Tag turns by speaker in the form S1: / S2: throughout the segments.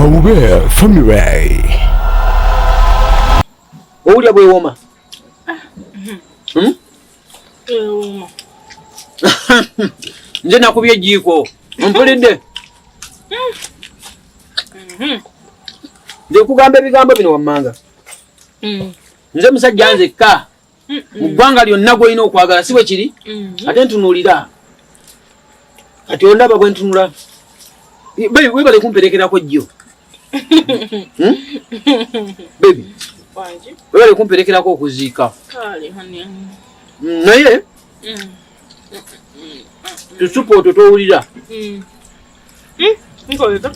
S1: Mawube family.
S2: Owulya bwe woma. Nze nakubye ejjiiko. Ompulidde? Nze kugamba ebigambo bino wammanga. Nze musajja nzekka. Mu ggwanga lyonna gw'olina okwagala si bwe kiri? Ate ntunuulira. Kati ondaba bwe ntunula. Webale kumperekerako jjo. Baby. Webale kumperekerako okuziika. Naye tusupport towulira.
S3: Nkoleta.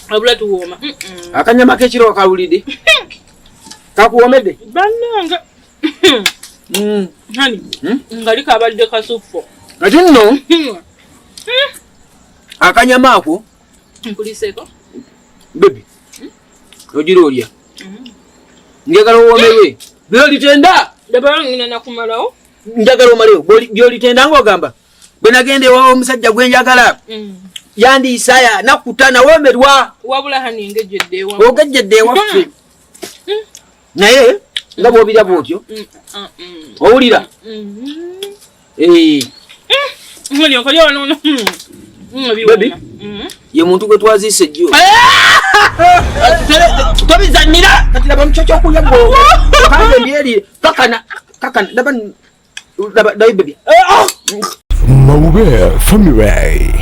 S3: Abula tuwoma.
S2: Akanyama k'ekiro wakawulidde? Kakuwomedde?
S3: Bannanga. Hani. Ngali kabalidde kasufo.
S2: Ati nno akanyama ako
S3: nkuliseko.
S2: Baby. Ogira olya. Njagala owomerwe. Byolitenda.
S3: Dabala ngina nakumalawo.
S2: Njagala omalewo. Byolitenda ng'ogamba. Bwe nagenda ewawa omusajja gwe njagala. Yandiisaya nakuta nawomerwa.
S3: Wabula hani ngejjedde ewawa.
S2: Ogejjedde ewaffe. Naye nga bw'obiraba otyo. Owulira?
S3: Ngoli okolya wano.
S2: Baby. Ye muntu gwe twaziise ejjo. Tobizannira kati laba muco ky'okulya gwo. Kandi mbyeri kakana laba baby.
S1: Mawube family.